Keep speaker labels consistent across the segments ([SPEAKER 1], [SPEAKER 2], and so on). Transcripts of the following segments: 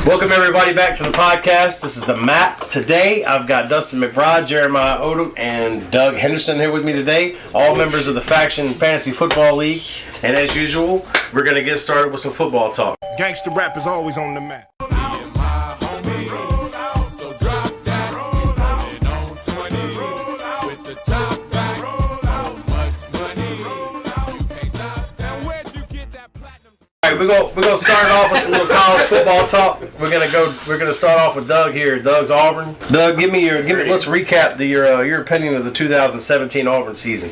[SPEAKER 1] Welcome everybody back to the podcast. This is the Map. Today I've got Dustin McBride, Jeremiah Odom, and Doug Henderson here with me today. All members of the Faction Fantasy Football League. And as usual, we're going to get started with some football talk.
[SPEAKER 2] Gangsta rap is always on the map.
[SPEAKER 1] All right, we're gonna start off with a little college football talk. We're gonna start off with Doug here. Doug's Auburn. Doug, let's recap your opinion of the 2017 Auburn season.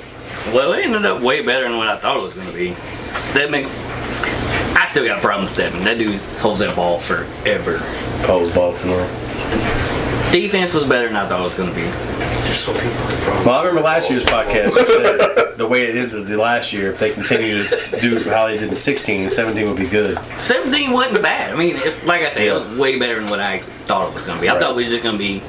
[SPEAKER 3] Well, it ended up way better than what I thought it was going to be. Stedman, I still got a problem with Stedman. That dude holds that ball forever.
[SPEAKER 1] Pose ball tonight.
[SPEAKER 3] Defense was better than I thought it was going to be.
[SPEAKER 1] Just so people well, I remember last year's podcast. You said the way it ended the last year, if they continue to do how they did in 16, 17 would be good.
[SPEAKER 3] 17 wasn't bad. I mean, like I said, it was way better than what I thought it was going to be. I thought we were just going to be,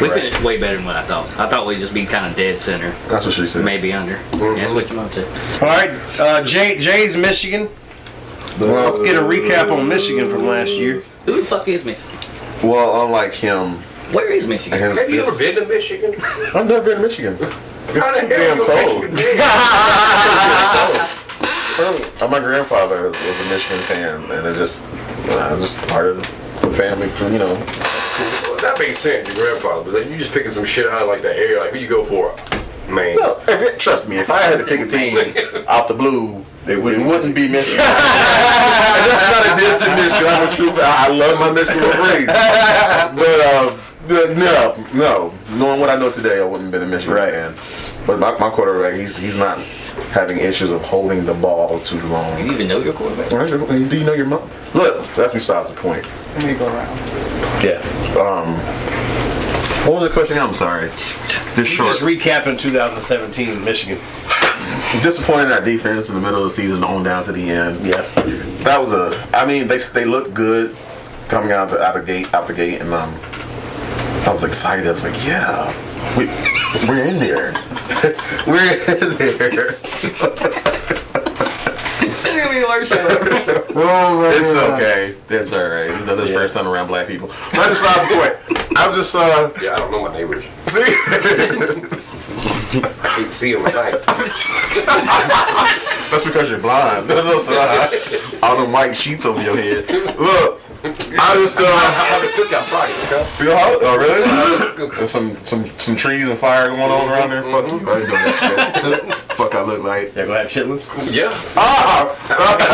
[SPEAKER 3] we finished way better than what I thought. I thought we'd just be kind of dead center.
[SPEAKER 4] That's what she said.
[SPEAKER 3] Maybe under. Mm-hmm. That's what your mom said.
[SPEAKER 1] All right, Jay's Michigan. Well, let's get a recap on Michigan from last year.
[SPEAKER 3] Who the fuck is Michigan?
[SPEAKER 4] Well, unlike him.
[SPEAKER 3] Where is Michigan?
[SPEAKER 5] Have you ever been to Michigan?
[SPEAKER 4] I've never been to Michigan. It's too damn cold. My grandfather was a Michigan fan, and it just part of the family,
[SPEAKER 5] Well, that makes sense, your grandfather, but you just picking some shit out of like the area. Like, who you go for, man?
[SPEAKER 4] No, trust me, if I had to pick a team out the blue, it wouldn't be Michigan. And that's not a distant Michigan. I'm a true fan. I love my Michigan Wolverines. But no. Knowing what I know today, I wouldn't have been a Michigan fan. But my quarterback, he's not having issues of holding the ball too long.
[SPEAKER 3] You even know your quarterback?
[SPEAKER 4] Do you know your mom? Look, that's besides the point.
[SPEAKER 6] Let me go around.
[SPEAKER 1] Yeah.
[SPEAKER 4] What was the question? I'm sorry. Just
[SPEAKER 1] recapping 2017 Michigan.
[SPEAKER 4] Disappointed in our defense in the middle of the season on down to the end.
[SPEAKER 1] Yeah.
[SPEAKER 4] That was they looked good coming out the gate, and I was excited. I was like, yeah, we're in there. We're in there.
[SPEAKER 3] It's gonna be the worst show ever.
[SPEAKER 4] It's okay. It's all right. This is the first time around black people. But besides the point, I'm just
[SPEAKER 5] yeah, I don't know my neighbors.
[SPEAKER 4] See?
[SPEAKER 5] I can't see them at night.
[SPEAKER 4] That's because you're blind. All the white sheets over your head. Look, I just
[SPEAKER 5] I cookout Friday.
[SPEAKER 4] Oh really? There's some trees and fire going on around there. Fuck you. I ain't doing that shit. Fuck I look like.
[SPEAKER 1] They're gonna have chitlins?
[SPEAKER 5] Yeah.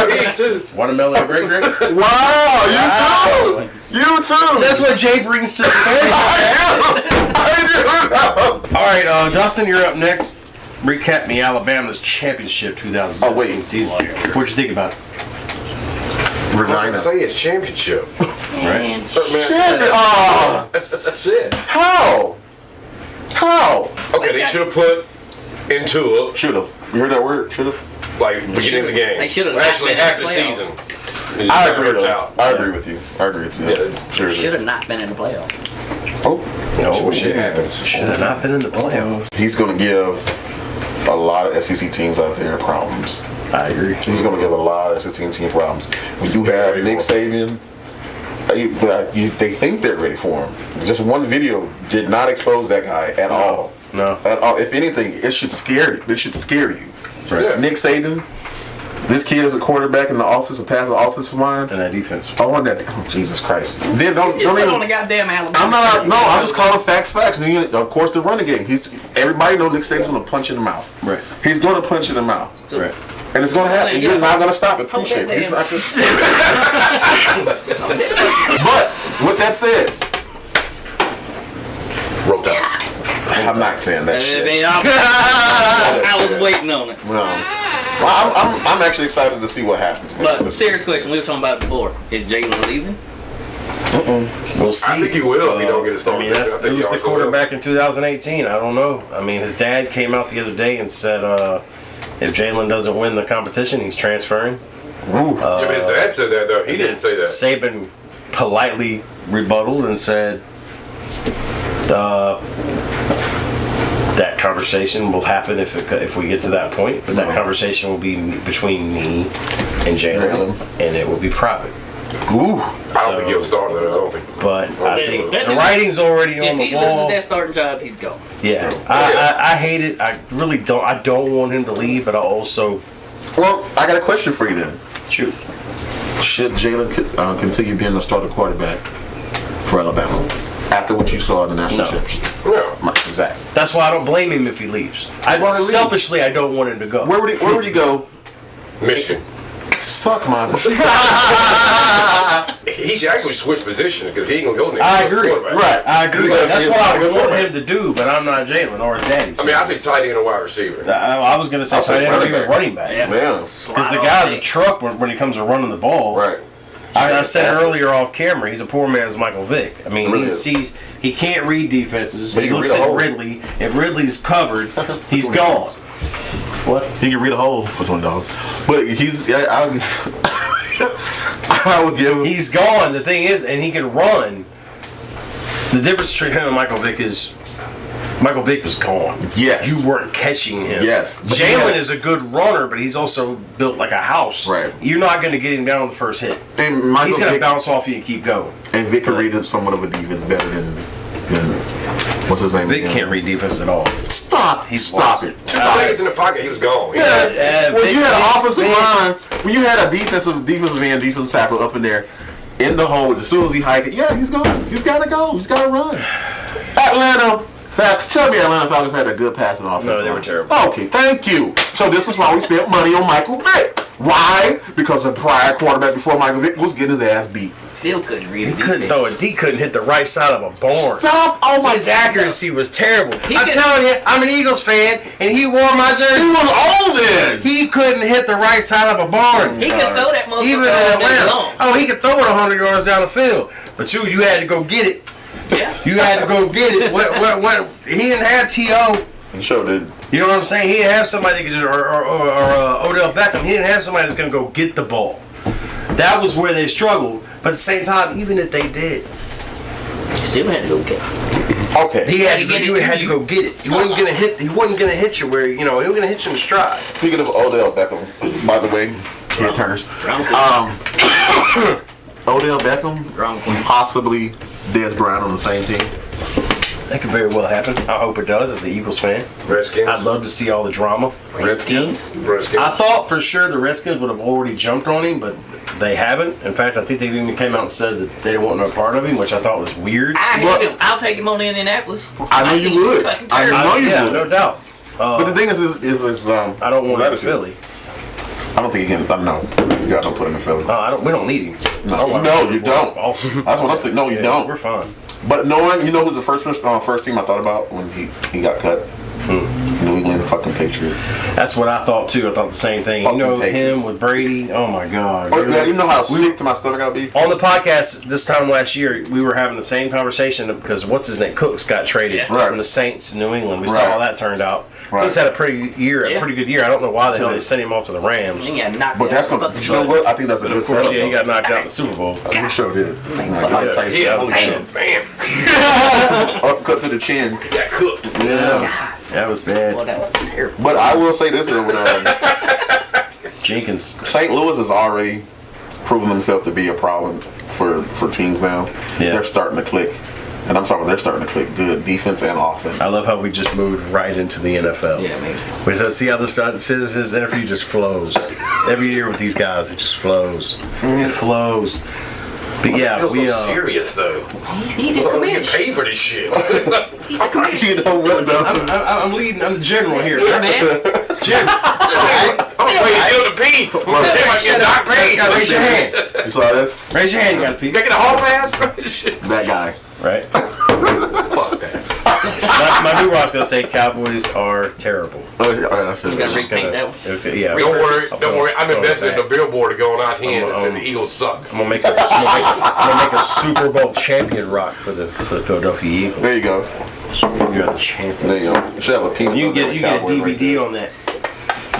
[SPEAKER 5] Me too.
[SPEAKER 1] Watermelon and grape drink?
[SPEAKER 4] Wow, you too.
[SPEAKER 1] That's what Jay brings to the table.
[SPEAKER 4] I do know.
[SPEAKER 1] All right, Dustin, you're up next. Recap me Alabama's championship 2017 season. What'd you think about it?
[SPEAKER 5] I say it's championship.
[SPEAKER 1] Right?
[SPEAKER 5] That's it.
[SPEAKER 4] How?
[SPEAKER 5] Okay, they should have put into it.
[SPEAKER 4] Should have. You heard that word? Should have.
[SPEAKER 5] Like beginning of the game.
[SPEAKER 3] They should have
[SPEAKER 5] actually
[SPEAKER 3] not
[SPEAKER 5] half
[SPEAKER 3] been in
[SPEAKER 5] the
[SPEAKER 3] the
[SPEAKER 5] season.
[SPEAKER 4] I agree with you.
[SPEAKER 5] Yeah.
[SPEAKER 4] Sure.
[SPEAKER 3] Should have not been in the playoffs.
[SPEAKER 4] Oh.
[SPEAKER 5] No, shit happens.
[SPEAKER 1] Should have not been in the playoffs.
[SPEAKER 4] He's going to give a lot of SEC teams out there problems.
[SPEAKER 1] I agree.
[SPEAKER 4] He's going to give a lot of SEC team problems. When you have Nick Saban, they think they're ready for him. Just one video did not expose that guy at all.
[SPEAKER 1] No.
[SPEAKER 4] At all. If anything, it should scare you. It should scare you.
[SPEAKER 1] Right.
[SPEAKER 5] Yeah.
[SPEAKER 4] Nick Saban, this kid is a quarterback in the office, a passive offensive line.
[SPEAKER 1] And that defense.
[SPEAKER 4] Oh, Jesus Christ. Then don't
[SPEAKER 3] Put
[SPEAKER 4] even.
[SPEAKER 3] on the goddamn Alabama.
[SPEAKER 4] I'm just calling facts. And then, of course, the running game. Everybody knows Nick Saban's going to punch in the mouth.
[SPEAKER 1] Right.
[SPEAKER 4] He's going to punch in the mouth.
[SPEAKER 1] Right.
[SPEAKER 4] And it's going to happen. You're not going to stop it. Appreciate it. He's not just. But with that said,
[SPEAKER 5] Wrote down.
[SPEAKER 4] I'm not saying that shit.
[SPEAKER 3] I was waiting on it.
[SPEAKER 4] No. Well, I'm actually excited to see what happens.
[SPEAKER 3] But serious question, we were talking about it before. Is Jalen leaving?
[SPEAKER 1] We'll see.
[SPEAKER 5] I think he will if he don't get a start.
[SPEAKER 1] I mean, who's the quarterback in 2018? I don't know. I mean, his dad came out the other day and said if Jalen doesn't win the competition, he's transferring.
[SPEAKER 5] Yeah, but his dad said that, though. He didn't say that.
[SPEAKER 1] Saban politely rebutted and said that conversation will happen if we get to that point, but that conversation will be between me and Jalen, and it will be private.
[SPEAKER 4] Ooh.
[SPEAKER 5] I don't think he'll start though. I don't think.
[SPEAKER 1] But I think
[SPEAKER 3] that
[SPEAKER 1] the
[SPEAKER 3] dude-
[SPEAKER 1] writing's already
[SPEAKER 3] If
[SPEAKER 1] on the
[SPEAKER 3] he loses
[SPEAKER 1] wall.
[SPEAKER 3] that starting job, he's gone.
[SPEAKER 1] Yeah, I hate it. I really don't. I don't want him to leave, but I also
[SPEAKER 4] Well, I got a question for you then.
[SPEAKER 1] shoot.
[SPEAKER 4] Should Jalen continue being the starting quarterback for Alabama after what you saw in the national
[SPEAKER 1] No.
[SPEAKER 4] championship?
[SPEAKER 5] Yeah.
[SPEAKER 4] Exactly.
[SPEAKER 1] That's why I don't blame him if he leaves. Selfishly, I don't want him to go.
[SPEAKER 4] Where would he go?
[SPEAKER 5] Michigan.
[SPEAKER 4] Suck my.
[SPEAKER 5] He should actually switch positions because he ain't gonna go next.
[SPEAKER 1] I agree.
[SPEAKER 4] Right.
[SPEAKER 1] I agree.
[SPEAKER 4] Because
[SPEAKER 1] That's
[SPEAKER 4] he's
[SPEAKER 1] what
[SPEAKER 4] not
[SPEAKER 1] I
[SPEAKER 4] a good
[SPEAKER 1] would want
[SPEAKER 4] quarterback.
[SPEAKER 1] him to do, but I'm not Jalen or his daddy.
[SPEAKER 5] I mean, I say tight end and wide receiver.
[SPEAKER 1] I was going to say
[SPEAKER 4] I'll say
[SPEAKER 1] tight end or
[SPEAKER 4] running
[SPEAKER 1] even
[SPEAKER 4] back.
[SPEAKER 1] running back.
[SPEAKER 3] Yeah.
[SPEAKER 4] Man.
[SPEAKER 1] Because the guy's a truck when he comes to running the ball.
[SPEAKER 4] Right.
[SPEAKER 1] I said earlier off camera, he's a poor man's Michael Vick. I mean,
[SPEAKER 4] Really
[SPEAKER 1] he
[SPEAKER 4] is.
[SPEAKER 1] sees he can't read defenses.
[SPEAKER 4] But
[SPEAKER 1] He
[SPEAKER 4] he can
[SPEAKER 1] looks
[SPEAKER 4] read a
[SPEAKER 1] at
[SPEAKER 4] hole.
[SPEAKER 1] Ridley. If Ridley's covered, he's gone. What?
[SPEAKER 4] He can read a hole for $20, but I would give him.
[SPEAKER 1] He's gone. The thing is, and he can run. The difference between him and Michael Vick is Michael Vick was gone.
[SPEAKER 4] Yes.
[SPEAKER 1] You weren't catching him.
[SPEAKER 4] Yes. But
[SPEAKER 1] Jalen
[SPEAKER 4] yeah.
[SPEAKER 1] is a good runner, but he's also built like a house.
[SPEAKER 4] Right.
[SPEAKER 1] You're not going to get him down on the first hit.
[SPEAKER 4] And Michael
[SPEAKER 1] He's going to
[SPEAKER 4] Vick,
[SPEAKER 1] bounce off you and keep going.
[SPEAKER 4] and Vic can read somewhat of a defense better than what's his name?
[SPEAKER 1] Vick
[SPEAKER 4] again?
[SPEAKER 1] can't read defense at all.
[SPEAKER 4] Stop.
[SPEAKER 1] He's
[SPEAKER 4] Stop
[SPEAKER 1] lost
[SPEAKER 4] it.
[SPEAKER 1] it.
[SPEAKER 4] Stop
[SPEAKER 5] Seconds
[SPEAKER 4] it.
[SPEAKER 5] in the pocket, he was gone.
[SPEAKER 4] Yeah. When
[SPEAKER 1] Vic-
[SPEAKER 4] you had an offensive
[SPEAKER 1] Vic-
[SPEAKER 4] line, when you had a defensive end, defensive tackle up in there, in the hole, as soon as he hiked it, yeah, he's gone. He's got to go. He's got to run. Atlanta Falcons. Tell me Atlanta Falcons had a good passing offense.
[SPEAKER 1] No, they were
[SPEAKER 4] line.
[SPEAKER 1] terrible.
[SPEAKER 4] Okay, thank you. So this is why we spent money on Michael Vick. Why? Because the prior quarterback before Michael Vick was getting his ass beat.
[SPEAKER 3] Still couldn't read
[SPEAKER 1] He
[SPEAKER 3] the
[SPEAKER 1] couldn't
[SPEAKER 3] defense.
[SPEAKER 1] throw it. He couldn't hit the right side of a barn.
[SPEAKER 4] Stop! Oh my
[SPEAKER 1] His accuracy was terrible.
[SPEAKER 3] He
[SPEAKER 1] I'm
[SPEAKER 3] could-
[SPEAKER 1] telling you, I'm an Eagles fan, and he wore my
[SPEAKER 4] He
[SPEAKER 1] jersey.
[SPEAKER 4] was old then.
[SPEAKER 1] He couldn't hit the right side of a barn.
[SPEAKER 3] He could throw that motherfucker
[SPEAKER 1] Even in
[SPEAKER 3] all day
[SPEAKER 1] Atlanta.
[SPEAKER 3] long.
[SPEAKER 1] Oh, he could throw it 100 yards down the field. But you had to go get it.
[SPEAKER 3] Yeah.
[SPEAKER 1] You had to go get it. What? He didn't have T.O.
[SPEAKER 4] He sure did.
[SPEAKER 1] You know what I'm saying? He didn't have somebody that could just, or Odell Beckham. He didn't have somebody that's going to go get the ball. That was where they struggled. But at the same time, even if they did,
[SPEAKER 3] Still had to go get it.
[SPEAKER 4] Okay.
[SPEAKER 1] he had to,
[SPEAKER 3] get it
[SPEAKER 1] you
[SPEAKER 3] to
[SPEAKER 1] had to
[SPEAKER 3] you.
[SPEAKER 1] go get it. He wasn't going to hit. He wasn't going to hit you where he wasn't going to hit you in stride.
[SPEAKER 4] Speaking of Odell Beckham, by the way, here Turners.
[SPEAKER 3] Drama
[SPEAKER 4] Odell Beckham,
[SPEAKER 3] Drama queen.
[SPEAKER 4] possibly Des Bryant on the same team.
[SPEAKER 1] That could very well happen. I hope it does as the Eagles fan.
[SPEAKER 5] Redskins.
[SPEAKER 1] I'd love to see all the drama.
[SPEAKER 4] Redskins.
[SPEAKER 5] Redskins.
[SPEAKER 1] I thought for sure the Redskins would have already jumped on him, but they haven't. In fact, I think they even came out and said that they didn't want no part of him, which I thought was weird.
[SPEAKER 3] I
[SPEAKER 4] What?
[SPEAKER 3] hate him. I'll take him on Indianapolis.
[SPEAKER 4] I know
[SPEAKER 3] My
[SPEAKER 4] you
[SPEAKER 3] team's
[SPEAKER 4] would.
[SPEAKER 3] fucking
[SPEAKER 4] I
[SPEAKER 3] terrible.
[SPEAKER 4] know you
[SPEAKER 1] yeah,
[SPEAKER 4] would.
[SPEAKER 1] no doubt.
[SPEAKER 4] But the thing is
[SPEAKER 1] I don't want him in Philly.
[SPEAKER 4] I don't think he can. No, this guy don't put him in Philly.
[SPEAKER 1] We don't need him.
[SPEAKER 4] No, you don't.
[SPEAKER 1] Awesome.
[SPEAKER 4] That's what I'm saying. No, you
[SPEAKER 1] Yeah,
[SPEAKER 4] don't.
[SPEAKER 1] We're fine.
[SPEAKER 4] But knowing, you know who's the first team I thought about when he got cut? New England fucking Patriots.
[SPEAKER 1] That's what I thought too. I thought the same thing.
[SPEAKER 4] Fucking
[SPEAKER 1] You know
[SPEAKER 4] Patriots.
[SPEAKER 1] him with Brady. Oh my God.
[SPEAKER 4] Oh, man, you know how sick to my stomach I'll be?
[SPEAKER 1] On the podcast this time last year, we were having the same conversation because what's his name, Cooks, got traded
[SPEAKER 3] Yeah.
[SPEAKER 4] Right.
[SPEAKER 1] from the Saints to New England. We
[SPEAKER 4] Right.
[SPEAKER 1] saw how that turned out.
[SPEAKER 4] Right.
[SPEAKER 1] Cooks had a pretty good year. I don't know why the hell they
[SPEAKER 4] Right.
[SPEAKER 1] sent him off to the Rams.
[SPEAKER 3] He got knocked
[SPEAKER 4] But
[SPEAKER 3] out.
[SPEAKER 4] that's gonna. You know what? I think that's a
[SPEAKER 1] But
[SPEAKER 4] good
[SPEAKER 1] of course,
[SPEAKER 4] setup.
[SPEAKER 1] yeah, he
[SPEAKER 4] though.
[SPEAKER 1] got knocked out in the Super Bowl.
[SPEAKER 4] He sure did.
[SPEAKER 3] Man,
[SPEAKER 4] Like Mike Tyson.
[SPEAKER 1] yeah,
[SPEAKER 4] Holy
[SPEAKER 3] damn.
[SPEAKER 4] shit.
[SPEAKER 5] Bam.
[SPEAKER 4] Uppercut to the chin.
[SPEAKER 5] He got cooked.
[SPEAKER 4] Yeah.
[SPEAKER 1] That was bad.
[SPEAKER 3] Well, that was terrible.
[SPEAKER 4] But I will say this though, with
[SPEAKER 1] Jenkins.
[SPEAKER 4] St. Louis has already proven themselves to be a problem for teams now.
[SPEAKER 1] Yeah.
[SPEAKER 4] They're starting to click. And I'm talking, they're starting to click good defense and offense.
[SPEAKER 1] I love how we just moved right into the NFL.
[SPEAKER 3] Yeah, man.
[SPEAKER 1] See how this Citizens interview just flows. Every year with these guys, it just flows. It flows. But yeah,
[SPEAKER 5] I feel so
[SPEAKER 1] we
[SPEAKER 5] serious though.
[SPEAKER 3] He did
[SPEAKER 5] I'm
[SPEAKER 3] come
[SPEAKER 5] gonna
[SPEAKER 3] in.
[SPEAKER 5] get paid for this shit.
[SPEAKER 4] You know what though?
[SPEAKER 1] I'm leading. I'm the general here.
[SPEAKER 3] Yeah, man.
[SPEAKER 1] General.
[SPEAKER 5] I'm ready to deal the pee. They might get not paid.
[SPEAKER 1] Yeah, raise your hand.
[SPEAKER 4] You saw this?
[SPEAKER 1] Raise your hand. You got to pee.
[SPEAKER 5] Taking a hall pass? Shit.
[SPEAKER 4] That guy.
[SPEAKER 1] Right.
[SPEAKER 5] Fuck that.
[SPEAKER 1] My new rock's gonna say Cowboys are terrible.
[SPEAKER 4] Oh, yeah, I should.
[SPEAKER 3] You gotta
[SPEAKER 1] Just
[SPEAKER 3] repaint
[SPEAKER 1] gonna-
[SPEAKER 3] that one.
[SPEAKER 1] Okay, yeah.
[SPEAKER 5] Don't worry.
[SPEAKER 1] I'll
[SPEAKER 5] Don't
[SPEAKER 1] put-
[SPEAKER 5] worry. I'm
[SPEAKER 1] throw it
[SPEAKER 5] investing in
[SPEAKER 1] back.
[SPEAKER 5] a billboard to go on I-10 that says the
[SPEAKER 1] I'm-
[SPEAKER 5] Eagles suck.
[SPEAKER 1] I'm gonna make a Super Bowl champion rock for the Philadelphia Eagles.
[SPEAKER 4] There you go.
[SPEAKER 1] You're the champion.
[SPEAKER 4] There you go. You should have a penis.
[SPEAKER 1] You
[SPEAKER 4] on
[SPEAKER 1] get
[SPEAKER 4] that
[SPEAKER 1] you get a
[SPEAKER 4] cowboy right
[SPEAKER 1] DVD
[SPEAKER 4] there.
[SPEAKER 1] on that.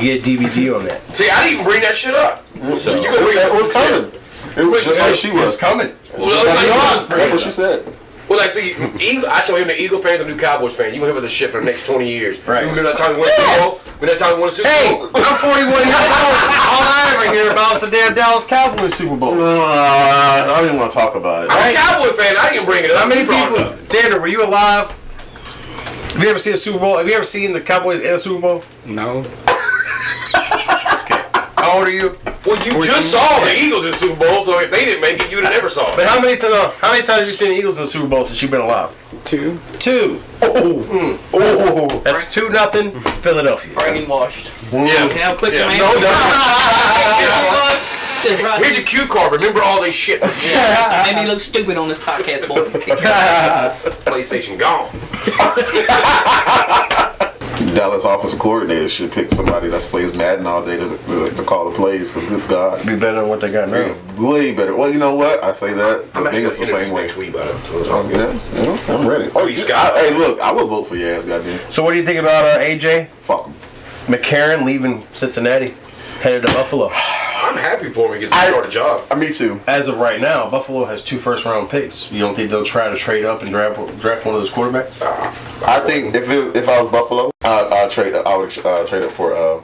[SPEAKER 1] You get a DVD on that.
[SPEAKER 5] See, I didn't even bring that shit up.
[SPEAKER 1] So
[SPEAKER 5] You gonna bring
[SPEAKER 4] It was coming. It was just like she
[SPEAKER 1] It was
[SPEAKER 4] was.
[SPEAKER 1] coming.
[SPEAKER 5] Well,
[SPEAKER 4] That's
[SPEAKER 5] like,
[SPEAKER 4] what she said.
[SPEAKER 5] Well, like, see, I saw him the Eagle fan, the new Cowboys fan. You gonna hear about the shit for the next 20 years.
[SPEAKER 1] Right.
[SPEAKER 5] Remember that time we won a Super Bowl? Remember that time we won a Super
[SPEAKER 1] Hey,
[SPEAKER 5] Bowl?
[SPEAKER 1] I'm 41 years old. All I ever hear about is the damn Dallas Cowboys Super Bowl.
[SPEAKER 4] I don't even want to talk about it.
[SPEAKER 5] I'm a Cowboy fan. I didn't bring it up.
[SPEAKER 1] How many
[SPEAKER 5] You brought it
[SPEAKER 1] people?
[SPEAKER 5] up.
[SPEAKER 1] Tanner, were you alive? Have you ever seen a Super Bowl? Have you ever seen the Cowboys in a Super Bowl?
[SPEAKER 6] No.
[SPEAKER 1] How old are you?
[SPEAKER 5] Well, you just saw the Eagles in the Super Bowl, so if they didn't make it, you'd have never saw it.
[SPEAKER 1] But how many times have you seen the Eagles in the Super Bowl since you've been alive?
[SPEAKER 6] 2.
[SPEAKER 1] 2.
[SPEAKER 4] Oh,
[SPEAKER 1] That's 2-0 Philadelphia.
[SPEAKER 3] Brainwashed.
[SPEAKER 5] Yeah.
[SPEAKER 3] Can I have a quick
[SPEAKER 5] Yeah.
[SPEAKER 3] man?
[SPEAKER 4] no, that's
[SPEAKER 3] Just right.
[SPEAKER 5] Here's your cue card. Remember all this shit.
[SPEAKER 3] Yeah. Made me look stupid on this podcast, boy.
[SPEAKER 5] PlayStation gone.
[SPEAKER 4] Dallas offensive coordinator should pick somebody that plays Madden all day to call the plays. Because good God,
[SPEAKER 1] Be better than what they got now.
[SPEAKER 4] way better. Well, you know what? I say that.
[SPEAKER 5] I'm
[SPEAKER 4] I think
[SPEAKER 5] actually
[SPEAKER 4] it's the same way.
[SPEAKER 5] next week about it. So it's all good.
[SPEAKER 4] Yeah, I'm ready.
[SPEAKER 5] Oh, you Scott?
[SPEAKER 4] Hey, look, I will vote for your ass, goddamn.
[SPEAKER 1] So what do you think about AJ
[SPEAKER 4] Fuck him.
[SPEAKER 1] McCarron leaving Cincinnati, headed to Buffalo?
[SPEAKER 5] I'm happy for him. He gets to start a job.
[SPEAKER 4] Me too.
[SPEAKER 1] As of right now, Buffalo has 2 first-round picks. You don't think they'll try to trade up and draft one of those quarterbacks?
[SPEAKER 4] I think if I was Buffalo, I'd trade. I would trade up for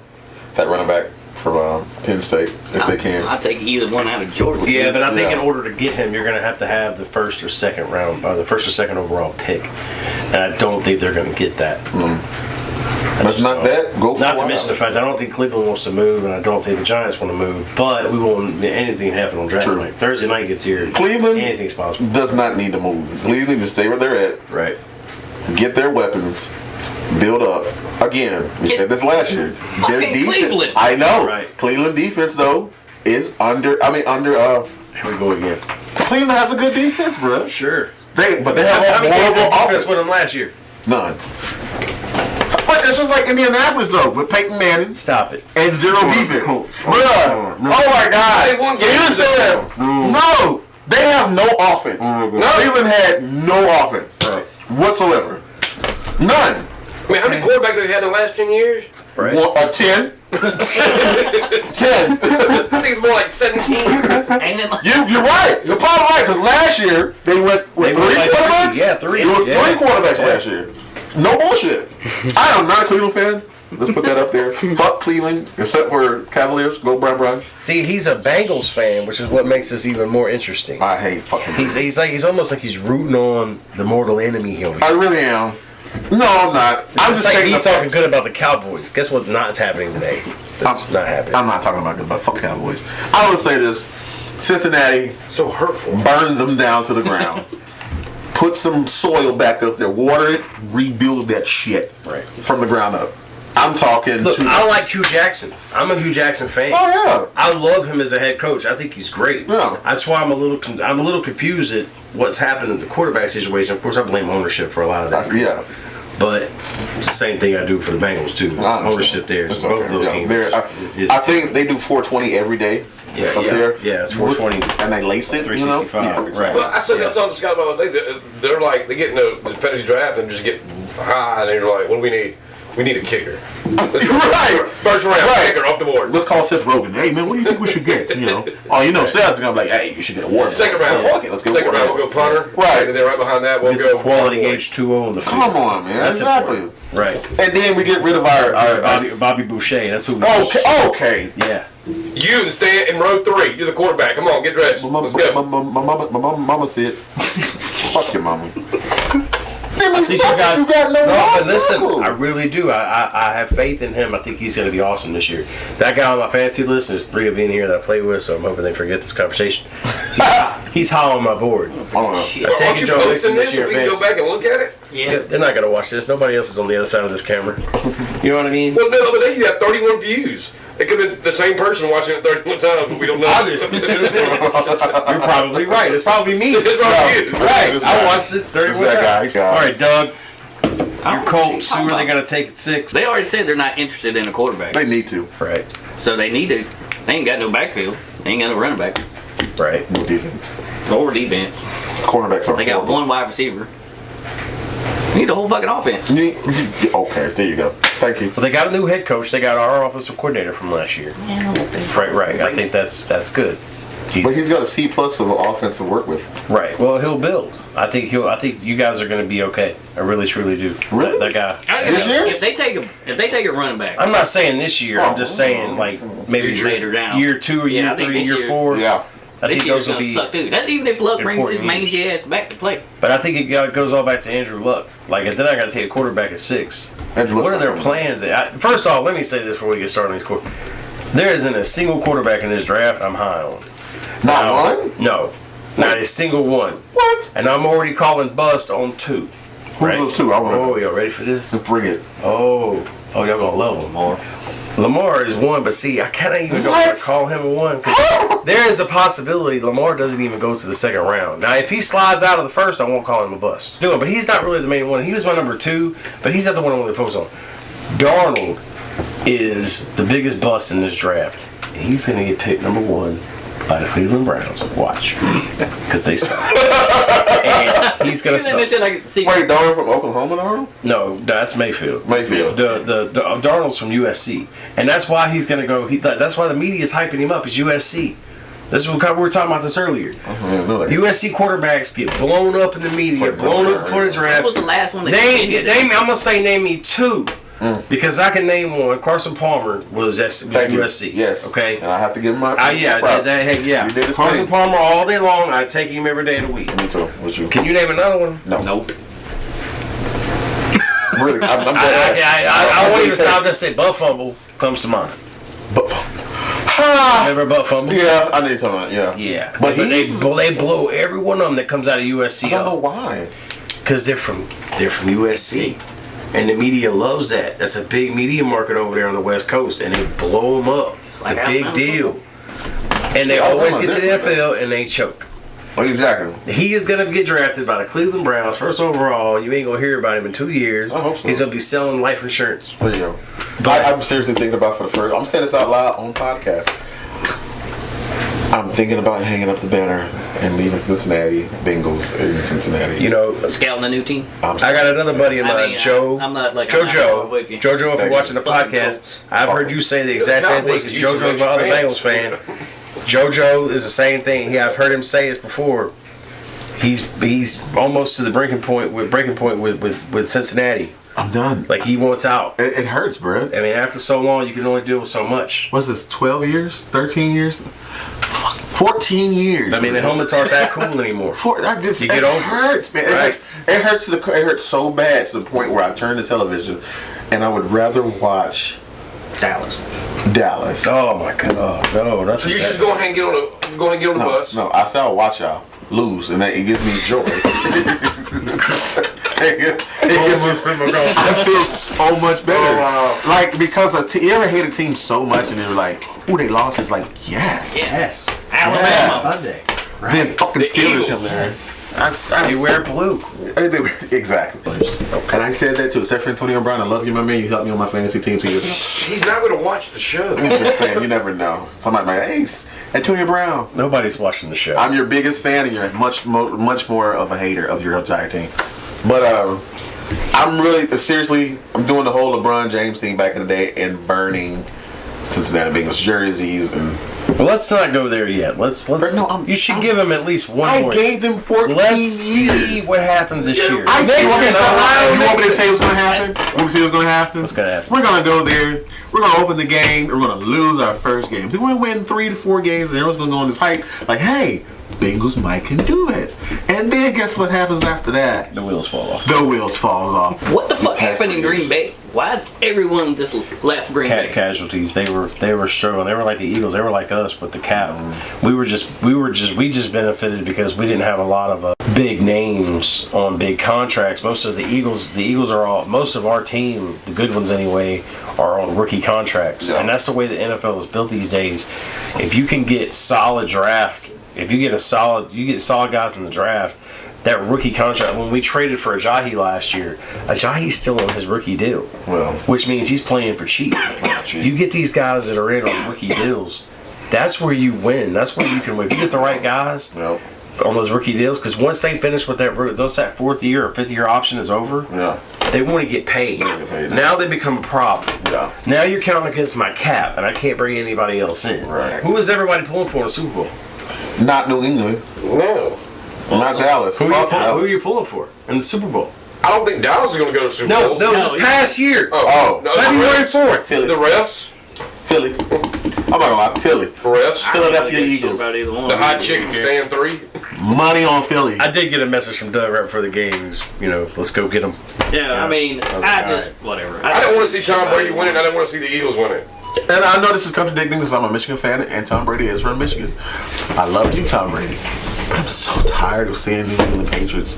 [SPEAKER 4] that running back from Penn State if they can.
[SPEAKER 3] I'll take either one out of Georgia.
[SPEAKER 1] Yeah, but I think
[SPEAKER 4] Yeah.
[SPEAKER 1] in order to get him, you're going to have the first or second round, the first or second overall pick, and I don't think they're going to get that.
[SPEAKER 4] But not that. Go for
[SPEAKER 1] Not to
[SPEAKER 4] it.
[SPEAKER 1] mention the fact I don't think Cleveland wants to move, and I don't think the Giants want to move. But we won't. Anything can happen on draft
[SPEAKER 4] True.
[SPEAKER 1] night. Thursday night gets here.
[SPEAKER 4] Cleveland
[SPEAKER 1] Anything's possible.
[SPEAKER 4] does not need to move. Cleveland need to stay where they're at.
[SPEAKER 1] Right.
[SPEAKER 4] Get their weapons, build up. Again, we said this last year. Their
[SPEAKER 3] fucking Cleveland.
[SPEAKER 4] I know.
[SPEAKER 1] Right.
[SPEAKER 4] Cleveland defense though is under.
[SPEAKER 1] Here we go again.
[SPEAKER 4] Cleveland has a good defense, bro.
[SPEAKER 1] Sure.
[SPEAKER 4] But they have
[SPEAKER 1] How
[SPEAKER 4] a
[SPEAKER 1] many games
[SPEAKER 4] horrible
[SPEAKER 1] of defense
[SPEAKER 4] offense.
[SPEAKER 1] with them last year?
[SPEAKER 4] None. But this was like Indianapolis though, with Peyton Manning
[SPEAKER 1] Stop it.
[SPEAKER 4] and zero defense. Bruh. Oh my God.
[SPEAKER 5] They won
[SPEAKER 4] So you
[SPEAKER 5] games.
[SPEAKER 4] said no. They have no offense. Cleveland had no offense whatsoever. None.
[SPEAKER 5] I mean, how many quarterbacks have they had in the last 10 years?
[SPEAKER 1] Right.
[SPEAKER 4] 10. 10.
[SPEAKER 5] I think it's more like 17.
[SPEAKER 3] Ain't it like
[SPEAKER 4] You're right. You're probably right. Because last year they went with
[SPEAKER 1] They went
[SPEAKER 4] 3
[SPEAKER 1] like
[SPEAKER 4] quarterbacks.
[SPEAKER 1] 3. Yeah, 3.
[SPEAKER 4] It was
[SPEAKER 1] Yeah.
[SPEAKER 4] 3 quarterbacks last year. No bullshit. I am not a Cleveland fan. Let's put that up there. Fuck Cleveland, except for Cavaliers. Go Brown.
[SPEAKER 1] See, he's a Bengals fan, which is what makes this even more interesting.
[SPEAKER 4] I hate fucking.
[SPEAKER 1] He's almost like he's rooting on the mortal enemy here.
[SPEAKER 4] I really am. No, I'm not. I'm
[SPEAKER 1] It's
[SPEAKER 4] just
[SPEAKER 1] like
[SPEAKER 4] taking
[SPEAKER 1] me
[SPEAKER 4] the
[SPEAKER 1] talking
[SPEAKER 4] facts.
[SPEAKER 1] good about the Cowboys. Guess what's not happening today? That's not happening.
[SPEAKER 4] I'm not talking about good, but fuck Cowboys. I would say this: Cincinnati,
[SPEAKER 5] So hurtful.
[SPEAKER 4] burn them down to the ground. Put some soil back up there, water it, rebuild that shit
[SPEAKER 1] Right.
[SPEAKER 4] from the ground up. I'm talking.
[SPEAKER 1] Look,
[SPEAKER 4] to
[SPEAKER 1] I like Hugh Jackson. I'm a Hugh Jackson fan.
[SPEAKER 4] Oh yeah.
[SPEAKER 1] I love him as a head coach. I think he's great.
[SPEAKER 4] Yeah.
[SPEAKER 1] That's why I'm a little confused at what's happened in the quarterback situation. Of course, I blame ownership for a lot of that.
[SPEAKER 4] Yeah.
[SPEAKER 1] But it's the same thing I do for the Bengals too.
[SPEAKER 4] I understand.
[SPEAKER 1] Ownership there.
[SPEAKER 4] It's
[SPEAKER 1] Both
[SPEAKER 4] okay.
[SPEAKER 1] of those
[SPEAKER 4] Yeah,
[SPEAKER 1] teams.
[SPEAKER 4] I think they do 420 every day.
[SPEAKER 1] Yeah,
[SPEAKER 4] up there.
[SPEAKER 1] Yeah, it's 420.
[SPEAKER 4] And they lace it.
[SPEAKER 1] 365.
[SPEAKER 4] You know?
[SPEAKER 1] Right.
[SPEAKER 5] Well, I said that talking to Scott about the day. They're like, they get in the fantasy draft and just get high, and they're like, what do we need? We need a kicker.
[SPEAKER 4] Right.
[SPEAKER 5] First round
[SPEAKER 4] Right.
[SPEAKER 5] kicker off the board.
[SPEAKER 4] Let's call Seth Rogen. Hey man, what do you think we should get? You know. Oh, you know, Seth's gonna be like, hey, you should get a Warren.
[SPEAKER 5] Second round.
[SPEAKER 4] Fuck it, let's get a
[SPEAKER 5] Second
[SPEAKER 4] Warren.
[SPEAKER 5] round, we'll go punter.
[SPEAKER 4] Right.
[SPEAKER 5] And then right behind that, we'll
[SPEAKER 1] It's
[SPEAKER 5] go
[SPEAKER 1] a quality
[SPEAKER 5] Warren.
[SPEAKER 1] gauge 2-0 in the future.
[SPEAKER 4] Come on, man.
[SPEAKER 1] That's
[SPEAKER 4] Exactly.
[SPEAKER 1] important. Right.
[SPEAKER 4] And then we get rid of our
[SPEAKER 1] Bobby Boucher. That's who we
[SPEAKER 4] okay.
[SPEAKER 1] Yeah.
[SPEAKER 5] You and stand in row 3. You're the quarterback. Come on, get dressed.
[SPEAKER 4] My
[SPEAKER 5] Let's go.
[SPEAKER 4] mama said, fuck your mama.
[SPEAKER 1] I think you guys.
[SPEAKER 4] You got no
[SPEAKER 1] but listen,
[SPEAKER 4] tackle.
[SPEAKER 1] I really do. I have faith in him. I think he's going to be awesome this year. That guy on my fantasy list, there's 3 of you in here that I play with, so I'm hoping they forget this conversation. He's high on my board.
[SPEAKER 3] shit?
[SPEAKER 1] I take
[SPEAKER 5] Aren't
[SPEAKER 1] it,
[SPEAKER 5] you
[SPEAKER 1] Joe
[SPEAKER 5] posting
[SPEAKER 1] Mixon
[SPEAKER 5] this so
[SPEAKER 1] year
[SPEAKER 5] we can go
[SPEAKER 1] fantasy.
[SPEAKER 5] back and look at it?
[SPEAKER 3] Yeah.
[SPEAKER 1] They're not going to watch this. Nobody else is on the other side of this camera. You know what I mean?
[SPEAKER 5] Well, the other day you had 31 views. It could have been the same person watching it 31 times, but we don't know.
[SPEAKER 1] Obviously. You're probably right. It's probably me.
[SPEAKER 5] It's probably you.
[SPEAKER 1] Right.
[SPEAKER 4] This
[SPEAKER 1] I
[SPEAKER 4] guy.
[SPEAKER 1] watched it 31
[SPEAKER 4] This that guy.
[SPEAKER 1] times. All right, Doug.
[SPEAKER 3] I
[SPEAKER 1] Your
[SPEAKER 3] don't know what
[SPEAKER 1] Colts,
[SPEAKER 3] you're
[SPEAKER 1] who are
[SPEAKER 3] talking
[SPEAKER 1] they
[SPEAKER 3] about.
[SPEAKER 1] going to take at 6?
[SPEAKER 3] They already said they're not interested in a quarterback.
[SPEAKER 4] They need to.
[SPEAKER 1] Right.
[SPEAKER 3] So they need to. They ain't got no backfield. They ain't got no running back
[SPEAKER 1] Right.
[SPEAKER 4] No defense.
[SPEAKER 3] or defense.
[SPEAKER 4] Cornerbacks are
[SPEAKER 3] They got
[SPEAKER 4] horrible.
[SPEAKER 3] one wide receiver. They need the whole fucking offense.
[SPEAKER 4] Okay, there you go. Thank you.
[SPEAKER 1] Well, they got a new head coach. They got our offensive coordinator from last year. Right. I think that's good.
[SPEAKER 4] But he's got a C+ of an offense to work with.
[SPEAKER 1] Right. Well, he'll build. I think you guys are going to be okay. I really, truly do.
[SPEAKER 4] Really?
[SPEAKER 1] That guy.
[SPEAKER 4] This year?
[SPEAKER 3] If they take a running back,
[SPEAKER 1] I'm not saying this year. I'm just saying like maybe
[SPEAKER 3] later down.
[SPEAKER 1] year 2 or year
[SPEAKER 3] I think
[SPEAKER 1] 3,
[SPEAKER 3] this
[SPEAKER 1] year
[SPEAKER 3] year-
[SPEAKER 1] 4.
[SPEAKER 4] Yeah.
[SPEAKER 1] I
[SPEAKER 3] this
[SPEAKER 1] think
[SPEAKER 3] year's
[SPEAKER 1] those will
[SPEAKER 3] gonna
[SPEAKER 1] be.
[SPEAKER 3] suck too. That's even if Luck brings his
[SPEAKER 1] important
[SPEAKER 3] mangy ass back to play.
[SPEAKER 1] But I think it goes all back to Andrew Luck. Like, if they're not going to take a quarterback at 6,
[SPEAKER 4] Andrew
[SPEAKER 1] what
[SPEAKER 4] Luck's
[SPEAKER 1] are their
[SPEAKER 4] not
[SPEAKER 1] plans? First off, let me say this before we get started on these quarterbacks. There isn't a single quarterback in this draft I'm high on.
[SPEAKER 4] Not one?
[SPEAKER 1] No. Not a single one.
[SPEAKER 4] What?
[SPEAKER 1] And I'm already calling bust on 2.
[SPEAKER 4] Who's those two? I want
[SPEAKER 1] Oh, y'all ready for this?
[SPEAKER 4] to bring it.
[SPEAKER 1] Oh, y'all going to love Lamar. Lamar is 1, but see, I kind of even don't want to call him a 1 because there is a possibility Lamar doesn't even go to the 2nd round. Now, if he slides out of the 1st, I won't call him a bust. Do it, but he's not really the main one. He was my number 2, but he's not the one I want to focus on. Darnold is the biggest bust in this draft. He's going to get picked number 1 by the Cleveland Browns. Watch, because they suck. And he's going to suck.
[SPEAKER 3] Like it's a secret.
[SPEAKER 4] Wait, Darnold from Oklahoma, Darnold?
[SPEAKER 1] No, that's Mayfield.
[SPEAKER 4] Mayfield.
[SPEAKER 1] The Darnold's from USC, and that's why he's going to go. That's why the media is hyping him up. Is USC. This is what we were talking about this earlier. USC quarterbacks get blown up in the media, blown up before the
[SPEAKER 3] That
[SPEAKER 1] draft.
[SPEAKER 3] was the last one.
[SPEAKER 1] I'm gonna say name me 2. Because I can name one. Carson Palmer was USC.
[SPEAKER 4] Yes.
[SPEAKER 1] Okay.
[SPEAKER 4] And I have to give him my
[SPEAKER 1] Yeah.
[SPEAKER 4] props.
[SPEAKER 1] Yeah.
[SPEAKER 4] You did the
[SPEAKER 1] Carson
[SPEAKER 4] same.
[SPEAKER 1] Palmer all day long. I take him every day of the week.
[SPEAKER 4] Me too. With you.
[SPEAKER 1] Can you name another one?
[SPEAKER 4] No.
[SPEAKER 3] Nope.
[SPEAKER 4] Really, I'm dead
[SPEAKER 1] I won't even stop. Just say butt fumble comes to mind. Remember butt fumble?
[SPEAKER 4] Yeah, I need to talk about. Yeah.
[SPEAKER 1] Yeah.
[SPEAKER 4] But
[SPEAKER 1] they blow every one of them that comes out of USC
[SPEAKER 4] I don't know
[SPEAKER 1] up
[SPEAKER 4] why.
[SPEAKER 1] because they're from USC. And the media loves that. That's a big media market over there on the West Coast, and they blow them up. It's
[SPEAKER 3] Like
[SPEAKER 1] a big
[SPEAKER 3] Alabama
[SPEAKER 1] deal. And they always get to the NFL and they choke.
[SPEAKER 4] Well, exactly.
[SPEAKER 1] He is going to get drafted by the Cleveland Browns, first overall. You ain't going to hear about him in 2 years.
[SPEAKER 4] I hope so.
[SPEAKER 1] He's going to be selling life insurance.
[SPEAKER 4] There you go.
[SPEAKER 1] But-
[SPEAKER 4] I'm seriously thinking about for the first. I'm saying this out loud on podcast. I'm thinking about hanging up the banner and leaving Cincinnati Bengals in Cincinnati.
[SPEAKER 1] You know,
[SPEAKER 3] Scouting a new team.
[SPEAKER 1] I got another buddy of mine, Joe.
[SPEAKER 3] I'm not with you.
[SPEAKER 1] Jojo, if you're watching the podcast, I've heard you say the exact same thing because Jojo's my other Bengals fan. Jojo is the same thing. I've heard him say this before. He's almost to the breaking point with Cincinnati.
[SPEAKER 4] I'm done.
[SPEAKER 1] Like he wants out.
[SPEAKER 4] It hurts, bro.
[SPEAKER 1] I mean, after so long, you can only deal with so much.
[SPEAKER 4] What's this? 12 years? 13 years? 14 years.
[SPEAKER 1] I mean, the helmets aren't that cool anymore.
[SPEAKER 4] You
[SPEAKER 1] get over it.
[SPEAKER 4] hurts, man.
[SPEAKER 1] Right.
[SPEAKER 4] It hurts so bad to the point where I turn the television and I would rather watch
[SPEAKER 3] Dallas.
[SPEAKER 1] Oh my God, no, that's
[SPEAKER 5] So you should just go ahead and get on the bus.
[SPEAKER 4] No, I say I'll watch y'all lose, and it gives me joy. I feel so much better.
[SPEAKER 5] Oh, wow.
[SPEAKER 4] Like, because you ever hate a team so much and they were like, ooh, they lost. It's like, yes.
[SPEAKER 3] Alabama.
[SPEAKER 4] Yes.
[SPEAKER 1] Sunday.
[SPEAKER 4] Then fucking Steelers
[SPEAKER 5] Eagles.
[SPEAKER 4] come there.
[SPEAKER 1] They wear blue.
[SPEAKER 4] Exactly. And I said that too. Except for Antonio Brown, I love you, my man. You helped me on my fantasy team 2 years ago.
[SPEAKER 5] He's not going to watch the show.
[SPEAKER 4] I'm just saying, you never know. Somebody might, hey, Antonio Brown.
[SPEAKER 1] Nobody's watching the show.
[SPEAKER 4] I'm your biggest fan, and you're much more of a hater of your entire team. But I'm really seriously. I'm doing the whole LeBron James thing back in the day and burning Cincinnati Bengals jerseys and.
[SPEAKER 1] Well, let's not go there yet. You should give him at least one more.
[SPEAKER 4] I gave them 14
[SPEAKER 1] Let's
[SPEAKER 4] years.
[SPEAKER 1] see what happens this year.
[SPEAKER 4] You want me to tell you what's going to happen?
[SPEAKER 1] What's gonna happen?
[SPEAKER 4] We're going to go there. We're going to open the game. We're going to lose our first game. We're going to win 3 to 4 games, and everyone's going to go on this hype. Like, hey, Bengals might can do it. And then guess what happens after that?
[SPEAKER 1] The wheels fall off.
[SPEAKER 4] The wheels falls off.
[SPEAKER 3] What the fuck happened in Green Bay? Why is everyone just left Green Bay?
[SPEAKER 1] Casualties. They were struggling. They were like the Eagles. They were like us with the cap. We just benefited because we didn't have a lot of big names on big contracts. Most of the Eagles most of our team, the good ones anyway, are on rookie contracts.
[SPEAKER 4] Yeah.
[SPEAKER 1] And that's the way the NFL is built these days. If you can get solid draft, you get solid guys in the draft. That rookie contract, when we traded for Ajayi last year, Ajayi's still on his rookie deal.
[SPEAKER 4] Well,
[SPEAKER 1] Which means he's playing for cheap. You get these guys that are in on rookie deals, that's where you win. That's where you can win. If you get the right guys
[SPEAKER 4] Yep.
[SPEAKER 1] on those rookie deals, because once they finish with that 4th year or 5th year option is over,
[SPEAKER 4] Yeah.
[SPEAKER 1] they want to get paid.
[SPEAKER 4] get paid.
[SPEAKER 1] Now they become a problem.
[SPEAKER 4] Yeah.
[SPEAKER 1] Now you're counting against my cap, and I can't bring anybody else in.
[SPEAKER 4] Right.
[SPEAKER 1] Who is everybody pulling for in the Super Bowl?
[SPEAKER 4] Not New England.
[SPEAKER 5] No.
[SPEAKER 4] Not Dallas.
[SPEAKER 1] Who
[SPEAKER 4] Fuck
[SPEAKER 1] are
[SPEAKER 4] Dallas.
[SPEAKER 1] you pulling for in the Super Bowl?
[SPEAKER 5] I don't think Dallas is going to go to the Super Bowl.
[SPEAKER 1] This past year.
[SPEAKER 4] Oh.
[SPEAKER 5] no,
[SPEAKER 1] February
[SPEAKER 5] the refs.
[SPEAKER 1] 4th.
[SPEAKER 4] Philly.
[SPEAKER 5] The refs.
[SPEAKER 4] Philly. I'm not gonna lie. Philly.
[SPEAKER 5] The refs.
[SPEAKER 4] Philadelphia
[SPEAKER 3] I don't give a shit
[SPEAKER 4] Eagles.
[SPEAKER 3] about either one.
[SPEAKER 5] The hot chicken stand 3.
[SPEAKER 4] Money on Philly.
[SPEAKER 1] I did get a message from Doug right before the game. Let's go get him.
[SPEAKER 3] Yeah, I mean, I just
[SPEAKER 1] alright.
[SPEAKER 3] whatever.
[SPEAKER 5] I don't want to see Tom Brady win it. I don't want to see the Eagles win it.
[SPEAKER 4] And I know this is contradicting because I'm a Michigan fan and Tom Brady is from Michigan. I love you, Tom Brady. But I'm so tired of seeing New England Patriots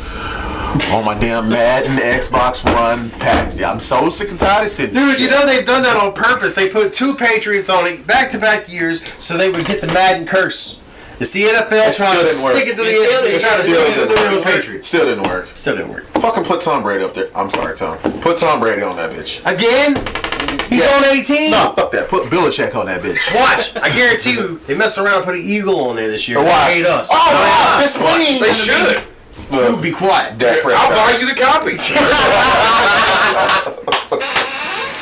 [SPEAKER 4] on my damn Madden Xbox One package. I'm so sick and tired of seeing this
[SPEAKER 1] Dude,
[SPEAKER 4] shit.
[SPEAKER 1] they've done that on purpose. They put 2 Patriots on it back-to-back years so they would get the Madden curse. It's the NFL trying to
[SPEAKER 4] still didn't
[SPEAKER 1] stick it to the
[SPEAKER 3] It still
[SPEAKER 1] end. They're trying to
[SPEAKER 4] still
[SPEAKER 1] stick it to the
[SPEAKER 4] didn't
[SPEAKER 1] New England
[SPEAKER 4] work.
[SPEAKER 1] Patriots.
[SPEAKER 4] Still didn't work.
[SPEAKER 1] Still didn't work.
[SPEAKER 4] Fucking put Tom Brady up there. I'm sorry, Tom. Put Tom Brady on that bitch.
[SPEAKER 1] Again? He's
[SPEAKER 4] Yeah.
[SPEAKER 1] on 18?
[SPEAKER 4] No, fuck that. Put Belichick on that bitch.
[SPEAKER 1] Watch. I guarantee you, they mess around and put an eagle on there this year.
[SPEAKER 4] Watch.
[SPEAKER 1] They hate us.
[SPEAKER 4] Oh, wow. This winning.
[SPEAKER 5] They should.
[SPEAKER 1] You be quiet.
[SPEAKER 4] Dak
[SPEAKER 5] I'll
[SPEAKER 4] Prescott.
[SPEAKER 5] buy you the copy.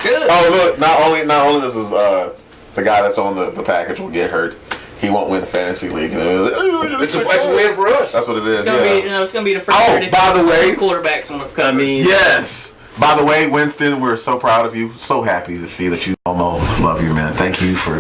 [SPEAKER 3] Good.
[SPEAKER 4] Oh look! Not only this is the guy that's on the package will get hurt. He won't win the fantasy league.
[SPEAKER 5] It's a win for us.
[SPEAKER 4] That's what it is.
[SPEAKER 3] It's gonna
[SPEAKER 4] Yeah.
[SPEAKER 3] be, it's gonna be the first
[SPEAKER 4] Oh,
[SPEAKER 3] year that
[SPEAKER 4] by the way-
[SPEAKER 3] quarterbacks on the cover.
[SPEAKER 1] I mean,
[SPEAKER 4] Yes. By the way, Winston, we're so proud of you. So happy to see that you almost love you, man. Thank you for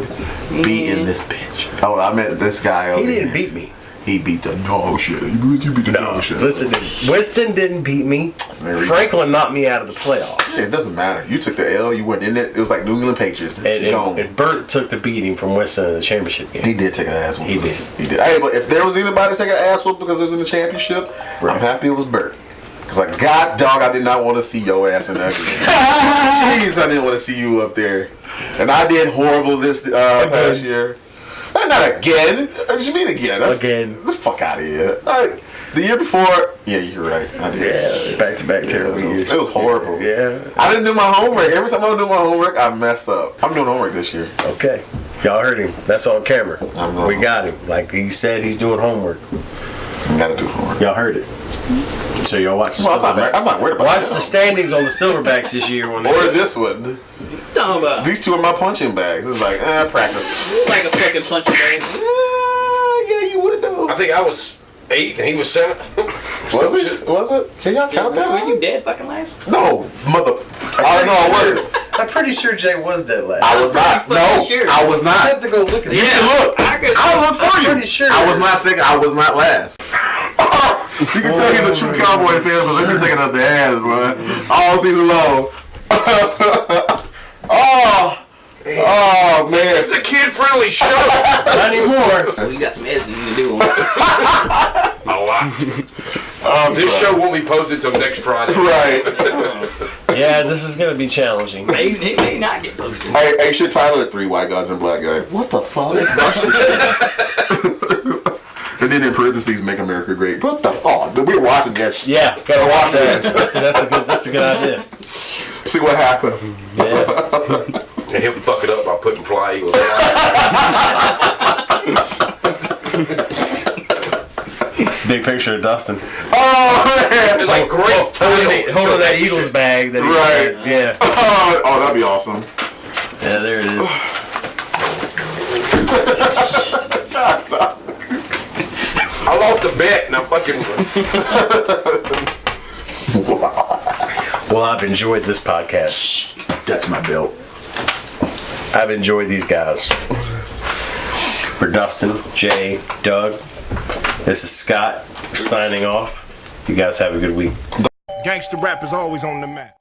[SPEAKER 4] beating this bitch. Oh, I met this guy.
[SPEAKER 1] he
[SPEAKER 4] over
[SPEAKER 1] didn't
[SPEAKER 4] here.
[SPEAKER 1] beat me.
[SPEAKER 4] He beat the dog shit. You beat the dog shit.
[SPEAKER 1] Listen, Winston didn't beat me.
[SPEAKER 4] There we go.
[SPEAKER 1] Franklin knocked me out of the playoffs.
[SPEAKER 4] Yeah, it doesn't matter. You took the L. You weren't in it. It was like New England Patriots. Gone.
[SPEAKER 1] And Bert took the beating from Winston in the championship game.
[SPEAKER 4] He did take an ass whoop.
[SPEAKER 1] He did.
[SPEAKER 4] He did. Hey, but if there was anybody to take an ass whoop because it was in the championship, I'm happy it was Bert. Because, like, God, dog, I did not want to see your ass in that game. Jeez, I didn't want to see you up there. And I did horrible this past year. Not again. What do you mean again?
[SPEAKER 1] Again.
[SPEAKER 4] The fuck out of here. The year before, yeah, you're right. I did.
[SPEAKER 1] Yeah, back-to-back terrible years.
[SPEAKER 4] It was horrible.
[SPEAKER 1] Yeah.
[SPEAKER 4] I didn't do my homework. Every time I do my homework, I mess up. I'm doing homework this year.
[SPEAKER 1] Okay. Y'all heard him. That's on camera.
[SPEAKER 4] I know.
[SPEAKER 1] We got him. Like he said, he's doing homework.
[SPEAKER 4] I gotta do homework.
[SPEAKER 1] Y'all heard it. So y'all watch the
[SPEAKER 4] Well,
[SPEAKER 1] Silverbacks.
[SPEAKER 4] I'm not worried about
[SPEAKER 1] Watch
[SPEAKER 4] that.
[SPEAKER 1] the standings on the Silverbacks this year. When
[SPEAKER 4] Or this one.
[SPEAKER 3] Talking about
[SPEAKER 4] These two are my punching bags. It's like, practice.
[SPEAKER 3] like a fucking punching bag.
[SPEAKER 4] Yeah, you would know.
[SPEAKER 5] I think I was 8 and he was 7.
[SPEAKER 4] Was it? Was it? Can y'all count that?
[SPEAKER 3] Were you dead fucking last?
[SPEAKER 4] No, mother. I don't know. I wasn't.
[SPEAKER 1] I'm pretty sure Jay was dead last.
[SPEAKER 4] I was not.
[SPEAKER 3] pretty
[SPEAKER 4] No,
[SPEAKER 3] fucking sure.
[SPEAKER 4] I was
[SPEAKER 1] I
[SPEAKER 4] not.
[SPEAKER 1] have to go look at it.
[SPEAKER 4] You can look.
[SPEAKER 3] I could-
[SPEAKER 4] I'll look for
[SPEAKER 1] I'm
[SPEAKER 4] you.
[SPEAKER 1] pretty sure.
[SPEAKER 4] I was not second. I was not last. You can tell he's a true Cowboy fan, but let me take it up the ass, bro. All season long. Oh man.
[SPEAKER 5] It's a kid-friendly show.
[SPEAKER 1] Not anymore.
[SPEAKER 3] Well, you got some editing to do on it.
[SPEAKER 5] A lot. This show won't be posted till next Friday.
[SPEAKER 4] Right.
[SPEAKER 1] Yeah, this is gonna be challenging.
[SPEAKER 3] It may not get posted.
[SPEAKER 4] Hey, should title it 3 White Guys and Black Guys. What the fuck? And then in parentheses, make America great. What the fuck? We're watching that shit.
[SPEAKER 1] Yeah, gotta watch that. That's a good idea.
[SPEAKER 4] See what happened.
[SPEAKER 1] Yeah.
[SPEAKER 5] And he'll fuck it up by putting Fly Eagles.
[SPEAKER 1] Big picture of Dustin.
[SPEAKER 4] Oh, man.
[SPEAKER 5] It's like great.
[SPEAKER 1] Holding that Eagles bag. That he
[SPEAKER 4] Right.
[SPEAKER 1] had. Yeah.
[SPEAKER 4] Oh, that'd be awesome.
[SPEAKER 1] Yeah, there it is.
[SPEAKER 5] I lost a bet and I'm fucking.
[SPEAKER 1] Well, I've enjoyed this podcast.
[SPEAKER 4] That's my belt.
[SPEAKER 1] I've enjoyed these guys. For Dustin, Jay, Doug, this is Scott signing off. You guys have a good week.
[SPEAKER 2] Gangsta rap is always on the map.